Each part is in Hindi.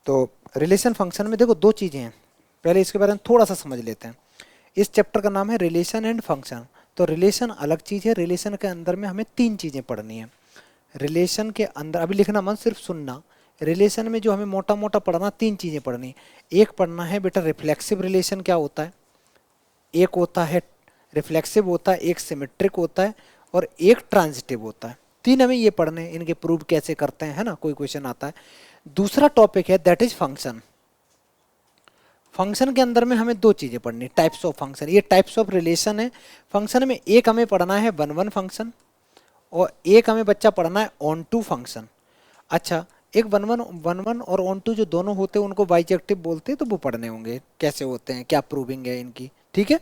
तो रिलेशन फंक्शन में देखो दो चीज़ें हैं, पहले इसके बारे में थोड़ा सा समझ लेते हैं। इस चैप्टर का नाम है रिलेशन एंड फंक्शन। तो रिलेशन अलग चीज़ है, रिलेशन के अंदर में हमें तीन चीज़ें पढ़नी है। रिलेशन के अंदर अभी लिखना मत, सिर्फ सुनना। रिलेशन में जो हमें मोटा मोटा पढ़ना, तीन चीज़ें पढ़नी। एक पढ़ना है बेटा रिफ्लेक्सिव रिलेशन क्या होता है, एक होता है रिफ्लेक्सिव होता है, एक सिमेट्रिक होता है, और एक ट्रांजिटिव होता है। तीन हमें ये पढ़ने हैं, इनके प्रूव कैसे करते हैं, है ना, कोई क्वेश्चन आता है। दूसरा टॉपिक है दैट इज फंक्शन। फंक्शन के अंदर में हमें दो चीज़ें पढ़नी, टाइप्स ऑफ फंक्शन, ये टाइप्स ऑफ रिलेशन है। फंक्शन में एक हमें पढ़ना है वन वन फंक्शन, और एक हमें बच्चा पढ़ना है ऑन टू फंक्शन। अच्छा, एक वन वन और ऑन टू जो दोनों होते हैं उनको बाइजेक्टिव बोलते हैं, तो वो पढ़ने होंगे कैसे होते हैं, क्या प्रूविंग है इनकी। ठीक है,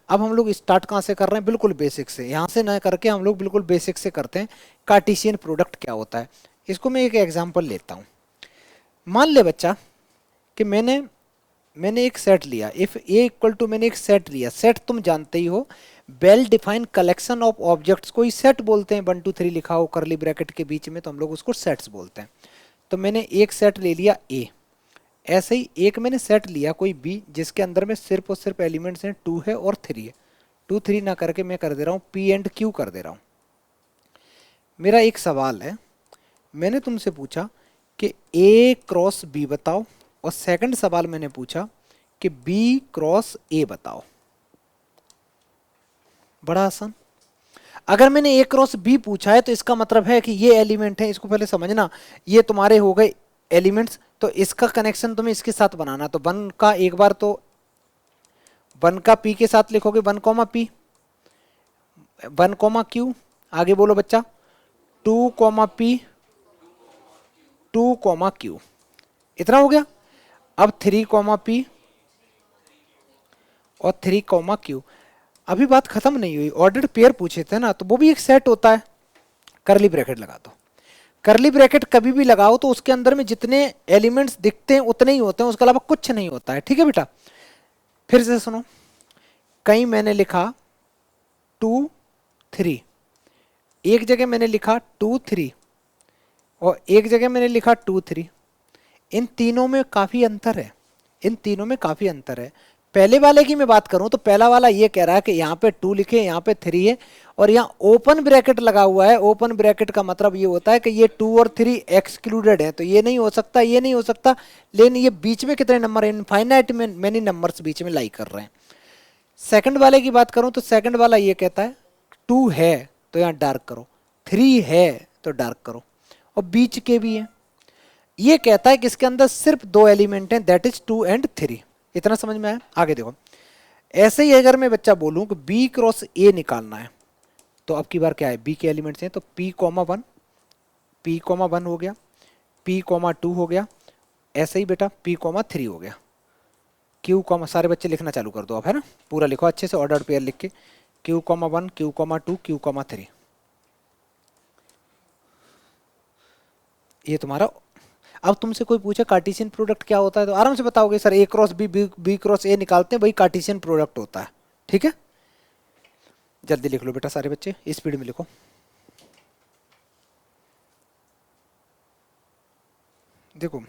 अब हम लोग स्टार्ट कहाँ से कर रहे हैं, बिल्कुल बेसिक से, यहाँ से ना करके हम लोग बिल्कुल बेसिक से करते हैं। कार्टेशियन प्रोडक्ट क्या होता है, इसको मैं एक एग्जाम्पल लेता हूँ। मान ले बच्चा कि मैंने मैंने एक सेट लिया, इफ ए इक्वल टू, मैंने एक सेट लिया। सेट तुम जानते ही हो, well defined collection of objects को ही सेट बोलते हैं। 1 2 3 लिखा हो करली ब्रैकेट के बीच में, तो हम लोग उसको सेट्स बोलते हैं। तो मैंने एक सेट ले लिया ए, ऐसे ही एक मैंने सेट लिया कोई बी, जिसके अंदर में सिर्फ और सिर्फ एलिमेंट्स हैं 2 है और 3 है। 2 3 ना करके मैं कर दे रहा हूँ पी एंड क्यू कर दे रहा हूँ। मेरा एक सवाल है, मैंने तुमसे पूछा कि ए क्रॉस बी बताओ, और सेकंड सवाल मैंने पूछा कि बी क्रॉस ए बताओ। बड़ा आसान। अगर मैंने ए क्रॉस बी पूछा है तो इसका मतलब है कि ये एलिमेंट है, इसको पहले समझना। ये तुम्हारे हो गए एलिमेंट्स, तो इसका कनेक्शन तुम्हें इसके साथ बनाना। तो वन का एक बार तो वन का पी के साथ लिखोगे, 1 कॉमा पी, 1 कॉमा क्यू, आगे बोलो बच्चा, 2 कॉमा पी, 2 कॉमा क्यू, इतना हो गया। अब 3 कॉमा पी और 3 कॉमा क्यू। अभी बात खत्म नहीं हुई, ऑर्डर्ड पेयर पूछे थे ना, तो वो भी एक सेट होता है। करली ब्रैकेट लगा दो। करली ब्रैकेट कभी भी लगाओ तो उसके अंदर में जितने एलिमेंट्स दिखते हैं उतने ही होते हैं, उसके अलावा कुछ नहीं होता है। ठीक है बेटा, फिर से सुनो। कहीं मैंने लिखा 2 3, एक जगह मैंने लिखा 2 3, और एक जगह मैंने लिखा 2 3। इन तीनों में काफी अंतर है, इन तीनों में काफी अंतर है। पहले वाले की मैं बात करूं तो पहला वाला ये कह रहा है कि यहाँ पे 2 लिखे, यहाँ पे 3 है, और यहाँ ओपन ब्रैकेट लगा हुआ है। ओपन ब्रैकेट का मतलब ये होता है कि ये 2 और 3 एक्सक्लूडेड है, तो ये नहीं हो सकता, ये नहीं हो सकता। लेकिन ये बीच में कितने नंबर है, इनफाइनाइट में मैनी नंबर्स बीच में लाई कर रहे हैं। सेकंड वाले की बात करूं तो सेकंड वाला ये कहता है 2 है तो यहाँ डार्क करो, 3 है तो डार्क करो, और बीच के भी है। ये कहता है कि इसके अंदर सिर्फ दो एलिमेंट हैं, दैट इज 2 एंड 3। इतना समझ में आया? आगे देखो, ऐसे ही अगर मैं बच्चा बोलूं कि बी क्रॉस ए निकालना है, तो अब की बार क्या है, बी के एलिमेंट्स हैं, तो P comma one, P comma one हो गया, पी कॉमा टू हो गया, ऐसे ही बेटा पी कॉमा थ्री हो गया, क्यू कॉमा, सारे बच्चे लिखना चालू कर दो अब, है ना, पूरा लिखो अच्छे से ऑर्डर पेयर लिख के, Q comma one, Q comma two, Q comma three. ये तुम्हारा। अब तुमसे कोई पूछे कार्टेशियन प्रोडक्ट क्या होता है, तो आराम से बताओगे sir A cross B, B cross A निकालते हैं, वही कार्टेशियन प्रोडक्ट होता है। ठीक है, जल्दी लिख लो बेटा सारे बच्चे, स्पीड में लिखो। देखो,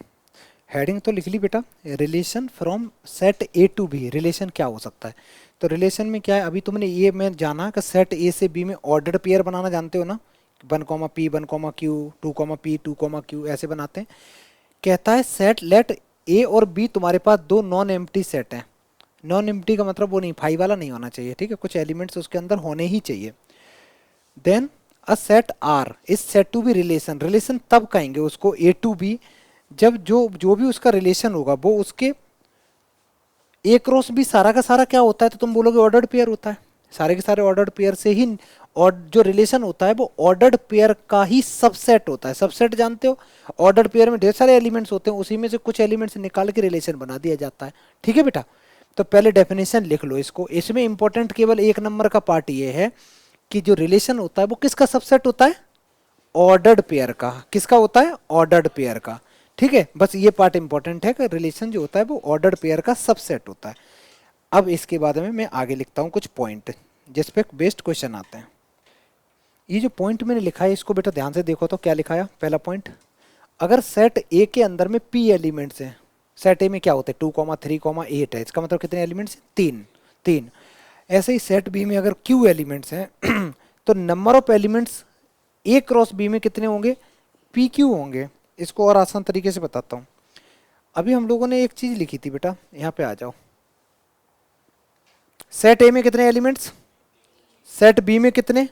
हेडिंग तो लिख ली बेटा, relation from set A to B. Relation क्या हो सकता है, तो रिलेशन में क्या है, अभी तुमने ये मैं जाना कि सेट ए से बी में ऑर्डर्ड पेयर बनाना जानते हो ना, 1 comma P, 1 comma Q, 2 comma P, 2 comma Q, ऐसे बनाते हैं। कहता है सेट लेट ए और बी, तुम्हारे पास दो नॉन एम्प्टी सेट हैं। नॉन एम्प्टी का मतलब वो नहीं, फाइव वाला नहीं होना चाहिए, ठीक है, कुछ एलिमेंट्स उसके अंदर होने ही चाहिए। Then a set R is set to B relation. Relation तब कहेंगे उसको ए टू बी, जब जो जो भी उसका रिलेशन होगा वो उसके ए क्रॉस बी सारा का सारा क्या होता है, तो तुम बोलोगे ऑर्डर्ड पेयर होता है। सारे के सारे ऑर्डर्ड पेयर से ही, और जो रिलेशन होता है वो ऑर्डर्ड पेयर का ही सबसेट होता है। सबसेट जानते हो, ऑर्डर्ड पेयर में ढेर सारे एलिमेंट्स होते हैं, उसी में से कुछ एलिमेंट्स निकाल के रिलेशन बना दिया जाता है। ठीक है बेटा, तो पहले डेफिनेशन लिख लो इसको। इसमें इंपॉर्टेंट केवल एक नंबर का पार्ट ये है कि जो रिलेशन होता है वो किसका सबसेट होता है, ऑर्डर्ड पेयर का। किसका होता है, ऑर्डर्ड पेयर का। ठीक है, बस ये पार्ट इंपॉर्टेंट है कि रिलेशन जो होता है वो ऑर्डर्ड पेयर का सबसेट होता है। अब इसके बाद में मैं आगे लिखता हूँ कुछ पॉइंट जिस पे बेस्ट क्वेश्चन आते हैं। ये जो पॉइंट मैंने लिखा है इसको बेटा ध्यान से देखो, तो क्या लिखा है पहला पॉइंट, अगर सेट ए के अंदर में पी एलिमेंट्स हैं, सेट ए में क्या होता है 2,3,8 है, इसका मतलब कितने एलिमेंट्स हैं, तीन तीन। ऐसे ही सेट बी में अगर क्यू एलिमेंट्स हैं तो number of elements A cross B में कितने होंगे, पी क्यू होंगे। इसको और आसान तरीके से बताता हूँ। अभी हम लोगों ने एक चीज लिखी थी बेटा, यहाँ पे आ जाओ। सेट ए में कितने एलिमेंट्स, सेट बी में कितने,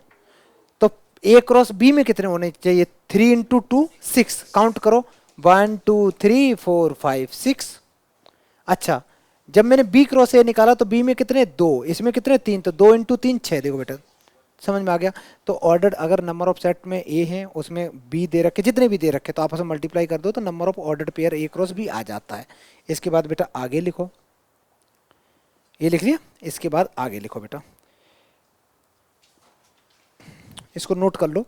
तो ए क्रॉस बी में कितने होने चाहिए, 3 इंटू 2 6, काउंट करो 1 2 3 4 5 6। अच्छा, जब मैंने बी क्रॉस ए निकाला तो बी में कितने, 2, इसमें कितने 3, तो 2 इंटू 3 6। देखो बेटा समझ में आ गया। तो ऑर्डर अगर नंबर ऑफ सेट में ए है, उसमें बी दे रखे, जितने भी दे रखे, तो आपस में मल्टीप्लाई कर दो तो number of ordered pair A cross B आ जाता है। इसके बाद बेटा आगे लिखो, ये लिख लिया। इसके बाद आगे लिखो बेटा, इसको नोट कर लो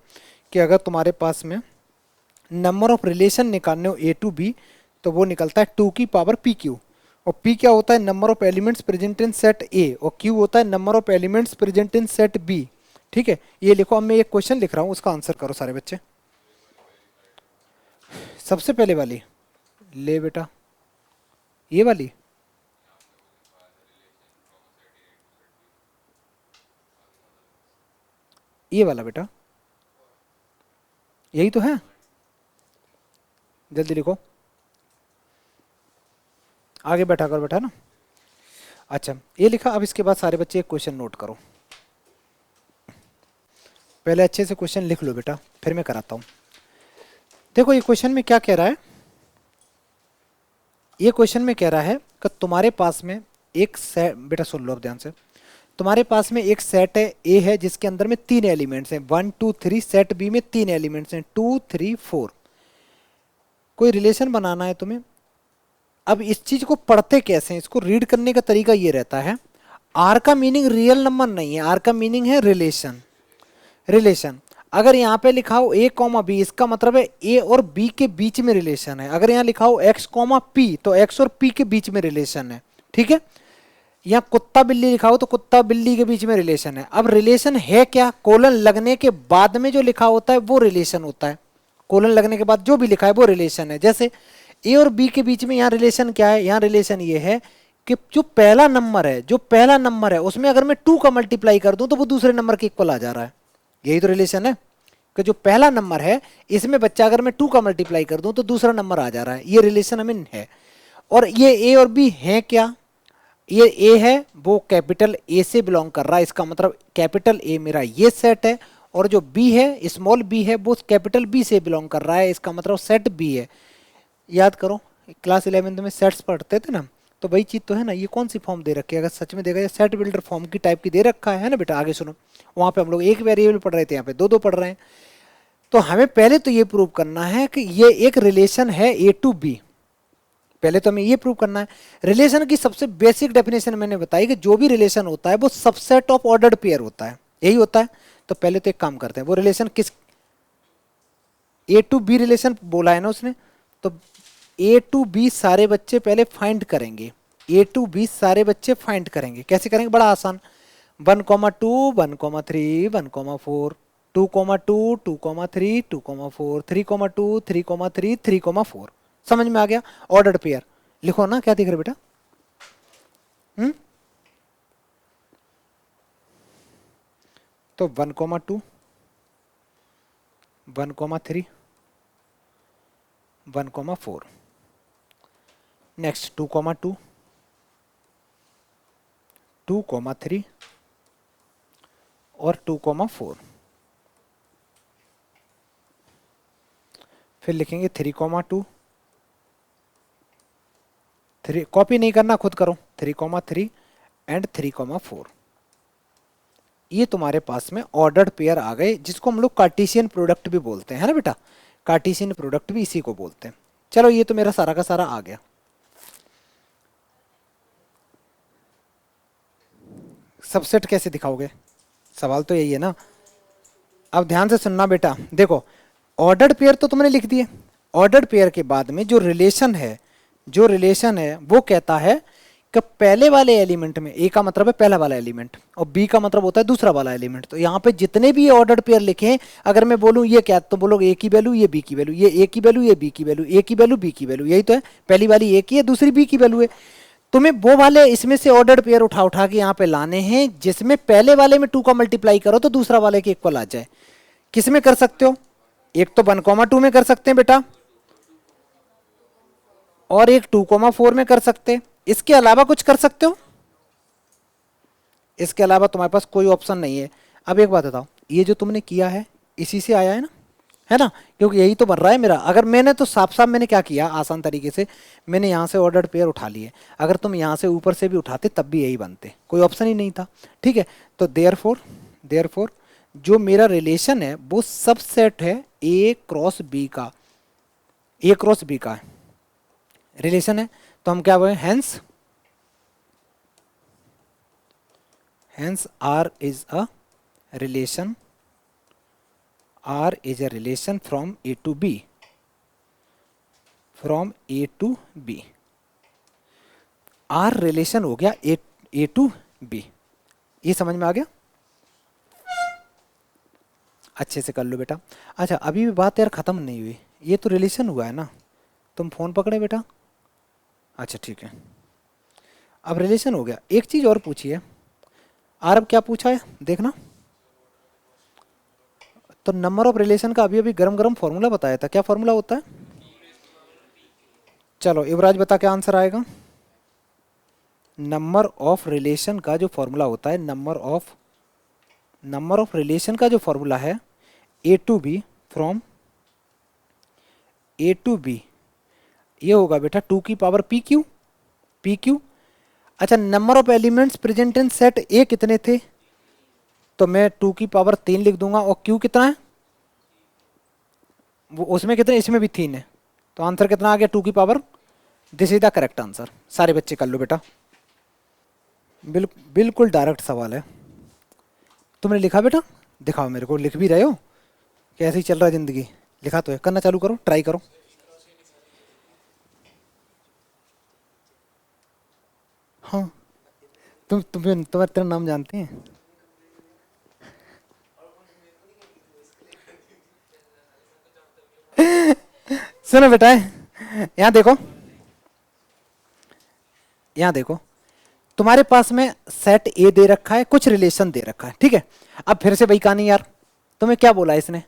कि अगर तुम्हारे पास में नंबर ऑफ रिलेशन निकालने हो ए टू बी, तो वो निकलता है 2 की पावर पी क्यू। और पी क्या होता है, number of elements present in set A, और क्यू होता है number of elements present in set B. ठीक है, ये लिखो। अब मैं एक क्वेश्चन लिख रहा हूँ, उसका आंसर करो सारे बच्चे। सबसे पहले वाली ले बेटा, ये वाली, ये वाला बेटा, यही तो है। जल्दी लिखो, आगे बैठा कर बैठा ना। अच्छा ये लिखा। अब इसके बाद सारे बच्चे एक क्वेश्चन नोट करो। पहले अच्छे से क्वेश्चन लिख लो बेटा, फिर मैं कराता हूं। देखो ये क्वेश्चन में क्या कह रहा है, ये क्वेश्चन में कह रहा है कि तुम्हारे पास में एक सेट, बेटा सुन लो अब ध्यान से। तुम्हारे पास में एक सेट है ए है, जिसके अंदर में 3 एलिमेंट्स हैं, 1 2 3। सेट बी में 3 एलिमेंट्स हैं, 2 3 4। कोई रिलेशन बनाना है तुम्हें। अब इस चीज को पढ़ते कैसे हैं, इसको रीड करने का तरीका ये रहता है। आर का मीनिंग रियल नंबर नहीं है, आर का मीनिंग है रिलेशन। रिलेशन अगर यहाँ पे लिखा हो ए कॉमा बी, इसका मतलब है ए और बी के बीच में रिलेशन है। अगर यहाँ लिखा हो एक्स कॉमा पी, तो एक्स और पी के बीच में रिलेशन है। ठीक है, यहाँ कुत्ता बिल्ली लिखा हो तो कुत्ता बिल्ली के बीच में रिलेशन है। अब रिलेशन है क्या, कोलन लगने के बाद में जो लिखा होता है वो रिलेशन होता है। कोलन लगने के बाद जो भी लिखा है वो रिलेशन है। जैसे ए और बी के बीच में यहाँ रिलेशन क्या है, यहाँ रिलेशन ये है कि जो पहला नंबर है, जो पहला नंबर है उसमें अगर मैं 2 का मल्टीप्लाई कर दूं तो वो दूसरे नंबर के इक्वल आ जा रहा है। यही तो रिलेशन है कि जो पहला नंबर है इसमें बच्चा अगर मैं 2 का मल्टीप्लाई कर दूं तो दूसरा नंबर आ जा रहा है। ये रिलेशन हमें है। और ये ए और बी है क्या, ये ए है वो कैपिटल ए से बिलोंग कर रहा है, इसका मतलब कैपिटल ए मेरा ये सेट है। और जो बी है, स्मॉल बी है, वो कैपिटल बी से बिलोंग कर रहा है, इसका मतलब सेट बी है। याद करो क्लास 11th में सेट्स पढ़ते थे ना, तो वही चीज तो है ना। ये कौन सी फॉर्म दे रखी है, अगर सच में देखा जाए सेट बिल्डर फॉर्म की टाइप की दे रखा है ना बेटा। आगे सुनो, वहां पे हम लोग एक वेरिएबल पढ़ रहे थे, यहाँ पे दो दो पढ़ रहे हैं। तो हमें पहले तो ये प्रूव करना है कि ये एक रिलेशन है ए टू बी। पहले तो हमें ये प्रूव करना है। रिलेशन की सबसे बेसिक डेफिनेशन मैंने बताई कि जो भी रिलेशन होता है वो सबसेट ऑफ ऑर्डर्ड पेयर होता है, यही होता है। तो पहले तो एक काम करते हैं, वो रिलेशन किस, ए टू बी रिलेशन बोला है ना उसने, तो ए टू बी सारे बच्चे पहले फाइंड करेंगे। ए टू बी सारे बच्चे फाइंड करेंगे। कैसे करेंगे, बड़ा आसान। 1,2 1,3 1,4, 2,2 2,3 2,4, 3,2 3,3 3,4। समझ में आ गया। ऑर्डर्ड पेयर लिखो ना, क्या दिख रहा है बेटा, तो 1,2 1,3 1,4। नेक्स्ट 2,2 2,3 और 2,4। फिर लिखेंगे 3,2 3, कॉपी नहीं करना खुद करो, 3,3 एंड 3,4। ये तुम्हारे पास में ऑर्डर्ड पेयर आ गए, जिसको हम लोग कार्टेशियन प्रोडक्ट भी बोलते हैं, है ना बेटा। कार्टेशियन प्रोडक्ट भी इसी को बोलते हैं। चलो ये तो मेरा सारा का सारा आ गया। सबसेट कैसे दिखाओगे, सवाल तो यही है ना। अब ध्यान से सुनना बेटा, देखो ऑर्डर्ड पेयर तो तुमने लिख दिए। ऑर्डर्ड पेयर के बाद में जो रिलेशन है, जो रिलेशन है वो कहता है कि पहले वाले एलिमेंट में, ए का मतलब है पहला वाला एलिमेंट और बी का मतलब होता है दूसरा वाला एलिमेंट, तो यहाँ पे जितने भी ऑर्डर्ड पेयर लिखे हैं, अगर मैं बोलूँ ये क्या, तो बोलोगे ए की वैल्यू, ये बी की वैल्यू, ये ए की वैल्यू, ये बी की वैल्यू, ए की वैल्यू, बी की वैल्यू, यही तो है। पहली वाली ए की है, दूसरी बी की वैल्यू है। तुम्हें वो वाले इसमें से ऑर्डर्ड पेयर उठा उठा के यहाँ पे लाने हैं जिसमें पहले वाले में 2 का मल्टीप्लाई करो तो दूसरा वाले के इक्वल आ जाए। किस में कर सकते हो? एक तो 1,2 में कर सकते हैं बेटा, और एक 2,4 में कर सकते हैं। इसके अलावा कुछ कर सकते हो? इसके अलावा तुम्हारे पास कोई ऑप्शन नहीं है। अब एक बात बताओ, ये जो तुमने किया है इसी से आया है ना, क्योंकि यही तो बन रहा है मेरा। अगर मैंने तो साफ साफ मैंने क्या किया, आसान तरीके से मैंने यहाँ से ऑर्डर्ड पेयर उठा लिए, अगर तुम यहाँ से ऊपर से भी उठाते तब भी यही बनते, कोई ऑप्शन ही नहीं था। ठीक है, तो देयरफॉर जो मेरा रिलेशन है वो सबसेट है ए क्रॉस बी का, ए क्रॉस बी का रिलेशन है। तो हम क्या बोले, hence R is a relation, R is a relation from A to B, from A to B। R relation हो गया A to B। ये समझ में आ गया? अच्छे से कर लो बेटा। अच्छा, अभी भी बात यार खत्म नहीं हुई, ये तो रिलेशन हुआ है ना। तुम फोन पकड़े बेटा? अच्छा ठीक है, अब रिलेशन हो गया। एक चीज और पूछी है, अब क्या पूछा है देखना। तो नंबर ऑफ रिलेशन का अभी अभी गरम गरम फॉर्मूला बताया था, क्या फॉर्मूला होता है? चलो युवराज बता क्या आंसर आएगा। नंबर ऑफ रिलेशन का जो फॉर्मूला होता है, नंबर ऑफ रिलेशन का जो फॉर्मूला है A to B, from A to B, ये होगा बेटा 2 की पावर पी क्यू। अच्छा, number of elements present in set A कितने थे? तो मैं 2 की पावर 3 लिख दूंगा, और क्यू कितना है वो, उसमें कितने, इसमें भी 3 है, तो आंसर कितना आ गया 2 की power. This is the correct answer. सारे बच्चे कर लो बेटा, बिल्कुल डायरेक्ट सवाल है। तुमने लिखा बेटा? दिखाओ मेरे को, लिख भी रहे हो? कैसे ही चल रहा है जिंदगी? लिखा तो है, करना चालू करो, ट्राई करो। हाँ, तुम्हें तुम्हारा तेरा नाम जानते हैं? सुनो बेटा, यहाँ देखो, यहाँ देखो, तुम्हारे पास में सेट ए दे रखा है, कुछ रिलेशन दे रखा है, ठीक है। अब फिर से वही कहानी यार, तुम्हें क्या बोला इसने,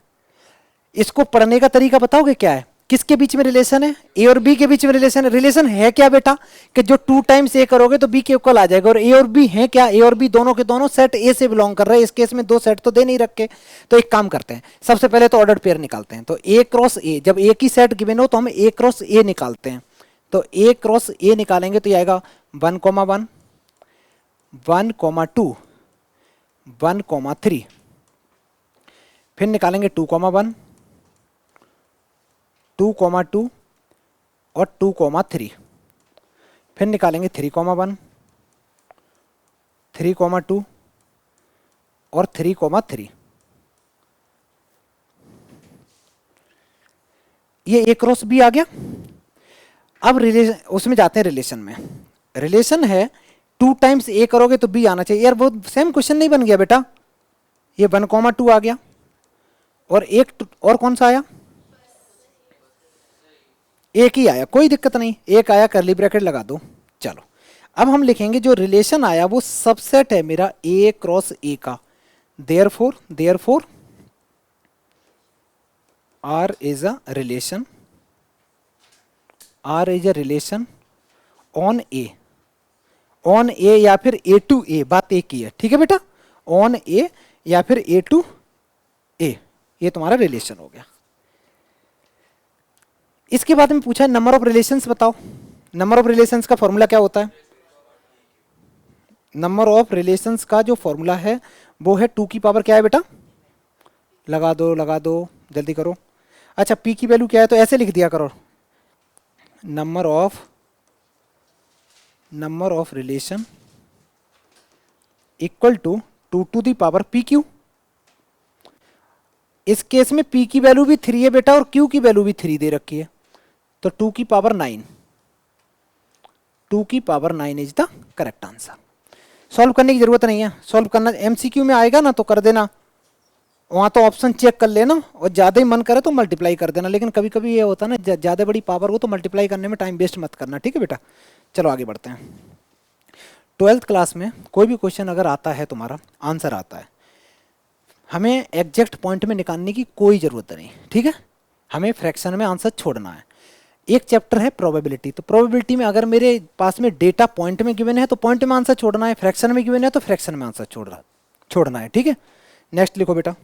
इसको पढ़ने का तरीका बताओगे क्या है? किसके बीच में रिलेशन है? ए और बी के बीच में रिलेशन है। रिलेशन है क्या बेटा, कि जो 2 टाइम्स ए करोगे तो बी के इक्वल आ जाएगा। और ए और बी है क्या, ए और बी दोनों के दोनों सेट ए से बिलोंग कर रहे हैं। इस केस में 2 सेट तो दे नहीं रखे, तो एक काम करते हैं, सबसे पहले तो ऑर्डर्ड पेयर निकालते हैं। तो ए क्रॉस ए, जब ए की सेट गिवन हो तो हम ए क्रॉस ए निकालते हैं। तो ए क्रॉस ए निकालेंगे तो ये आएगा 1,1, 1,2, 1,3। फिर निकालेंगे 2,1, 2,2 और 2,3। फिर निकालेंगे 3,1, 3,2 और 3,3। ये ए क्रॉस बी आ गया। अब रिलेशन, उसमें जाते हैं रिलेशन में। रिलेशन है 2 टाइम्स ए करोगे तो बी आना चाहिए। यार वो सेम क्वेश्चन नहीं बन गया बेटा? ये 1,2 आ गया, और एक और कौन सा आया? एक ही आया, कोई दिक्कत नहीं, एक आया, करली ब्रैकेट लगा दो। चलो, अब हम लिखेंगे जो रिलेशन आया वो सबसेट है मेरा ए क्रॉस ए का। Therefore R is a relation, R is a relation on A या फिर ए टू ए, बात एक ही है, ठीक है बेटा? ऑन ए या फिर ए टू ए, ये तुम्हारा रिलेशन हो गया। इसके बाद में पूछा है नंबर ऑफ रिलेशंस बताओ। नंबर ऑफ रिलेशंस का फॉर्मूला क्या होता है? नंबर ऑफ रिलेशंस का जो फॉर्मूला है वो है 2 की पावर क्या है बेटा? लगा दो जल्दी करो। अच्छा, पी की वैल्यू क्या है, तो ऐसे लिख दिया करो, number of relation equal to 2 to the power P Q. इस केस में पी की वैल्यू भी 3 है बेटा, और क्यू की वैल्यू भी 3 दे रखी है, तो 2 की पावर 9। 2 की power 9 is the correct answer. Solve करने की जरूरत नहीं है, सॉल्व करना एमसीक्यू में आएगा ना तो कर देना, वहाँ तो ऑप्शन चेक कर लेना, और ज़्यादा ही मन करे तो मल्टीप्लाई कर देना, लेकिन कभी कभी ये होता है ना ज़्यादा बड़ी पावर हो तो मल्टीप्लाई करने में टाइम वेस्ट मत करना, ठीक है बेटा। चलो आगे बढ़ते हैं। 12th क्लास में कोई भी क्वेश्चन अगर आता है, तुम्हारा आंसर आता है, हमें एग्जैक्ट पॉइंट में निकालने की कोई ज़रूरत नहीं, ठीक है, हमें फ्रैक्शन में आंसर छोड़ना है। एक चैप्टर है प्रोबेबिलिटी, तो प्रोबेबिलिटी में अगर मेरे पास में डेटा पॉइंट में गिवन है तो पॉइंट में आंसर छोड़ना है, फ्रैक्शन में गिवन है तो फ्रैक्शन में आंसर छोड़ना है, ठीक है। नेक्स्ट लिखो बेटा।